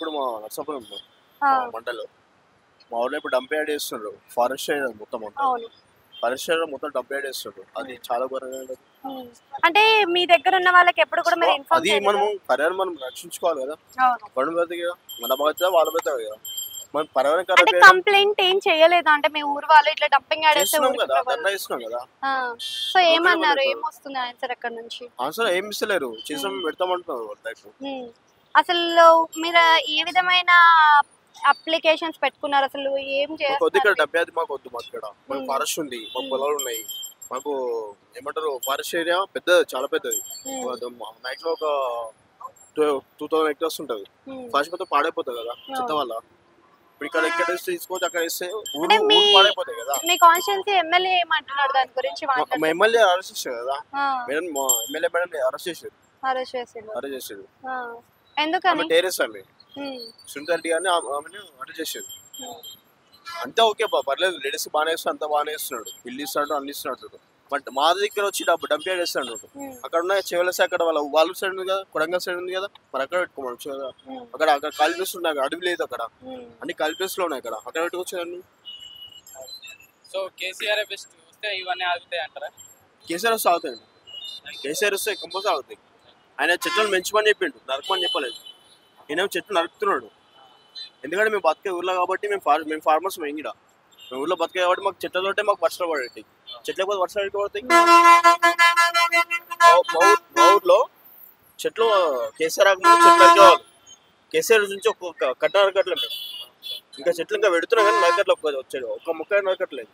ఇప్పుడు మా నర్సాపురం ఆ, మండలం మా ఊర్లో ఇప్పుడు డంప్ యార్డ్ చేస్తున్నారు. ఫారెస్ట్ ఏరియా మొత్తం అంతా అవును. ఫారెస్ట్ ఏరియా మొత్తం డంప్ యార్డ్ చేస్తున్నారు. అది చాలా ఘోరంగా ఉంది. ఉమ్. అంటే మీ దగ్గర ఉన్న వాళ్ళకి ఎప్పుడు కూడా మీరు ఇన్ఫార్మ్ అది చేయలేదు? మనము పర్యావరణం మనం రక్షించుకోవాలి కదా. అవును. మన బాధ్యత కదా, మన బాధ్యత వాళ్ళ బాధ్యత కదా. మన పర్యావరణ అంటే ఖరాబ్ చేయడం కంప్లైంట్ ఏం చేయలేదా? అంటే మీ ఊరు వాళ్ళు ఇట్లా డంపింగ్ యార్డ్ వేస్తే చేస్తున్నాం ఊరికి కదా, ప్రమాదం. ధర్నా చేస్తున్నాం కదా. సో ఏమన్నారు? ఏమొస్తుంది ఆన్సర్ అక్కడ నుంచి? ఆన్సర్ ఏం ఇస్తలేరు. చేసాం పెడతామంటున్నారు వాళ్ళ లైఫ్. ఉమ్. అసలు మీరు ఏ విధమైన అప్లికేషన్స్ పెట్టుకున్నారు? అసలు ఏం మాకు వద్దు ఇక్కడ చేస్తున్నారు? డబ్బే, అది మాకు వద్దు. మాకు ఇక్కడ మాకు ఫారెస్ట్ ఉంది, మాకు పొలాలు ఉన్నాయి. మాకు ఏమంటారు ఫారెస్ట్ ఏరియా పెద్దది, చాలా పెద్దది. మ్యాక్సిమం ఒక 2000 hectares ఉంటుంది. ఫారెస్ట్ మొత్తం పాడైపోతుంది కదా చెత్త వల్ల. ఇప్పుడు ఇక్కడ తీసుకోవచ్చు, అక్కడ ఇస్తే అంటే ఊరు మీ పాడైపోతాయి కదా. మీ కాన్స్టిట్యున్సీ ఎమ్మెల్యే ఏమంటున్నాడు దాని గురించి? మా మాట్లాడుతున్నారు. ఎమ్మెల్యే అరెస్ట్ చేశారు కదా మేడం, మా ఎమ్మెల్యే మేడం అరెస్ట్ చేశారు. అరెస్ట్ చేసిండు. అరెస్ట్ చేశారు. ఎందుకని? ఆమె టెర్రరిస్ట్, ఆమె ఉమ్. సునీత రెడ్డి గారిని ఆమెను అరెస్ట్ చేశారు. ఉమ్. అంతా ఓకే పర్లేదు, లేడీస్ బాగానే ఇస్తాడు, అంతా బాగానే ఇస్తున్నాడు, ఇల్లు ఇస్తాడు, అన్ని ఇస్తున్నాడు. బట్ మా దగ్గర వచ్చి డంప్ యార్డ్ చేస్తాడు. అక్కడ ఉన్న చివరి అక్కడ వాళ్ళ సైడ్ ఉంది కదా, కొడంగల్ సైడ్ ఉంది కదా, మరి అక్కడ పెట్టుకోవచ్చు కదా. అక్కడ అక్కడ ఖాళీ ప్లేస్ ఉన్నాయి, అడవి లేదు అక్కడ, అన్ని ఖాళీ ప్లేస్ లో ఉన్నాయి. అక్కడ పెట్టుకోవచ్చు కదా. సో కేసీఆర్ బెస్ట్ వస్తే ఇవన్నీ ఆగుతాయి అంటారా? కేసీఆర్ వస్తే ఆగుతాయండి. కేసీఆర్ వస్తే కంపల్సరీ ఆగుతాయి. ఆయన చెట్లను పెంచమని చెప్పిండు, నరకమని చెప్పలేదు. ఈయన చెట్లు నరుకుతున్నాడు. ఎందుకంటే మేము బతికే ఊర్లో కాబట్టి మేము ఫార్మర్స్ మేము ఇక్కడ మేము ఊర్లో బతికే కాబట్టి మాకు చెట్లతోటే మాకు వర్షాలు పడేవి. చెట్ల పోతే వర్షాలు ఎక్కడ పడతాయి? మా ఊర్లో చెట్లు కేసీఆర్ రాకముందు చెట్లు నరికేవాళ్ళు. కేసీఆర్ నుంచి ఒక్కొక్క కట్ట నరకట్లేదు మేము. ఇంకా చెట్లు ఇంకా పెడుతున్నాం కానీ నరకట్లేదు. వచ్చేది ఒక్క మొక్క నరకట్లేదు.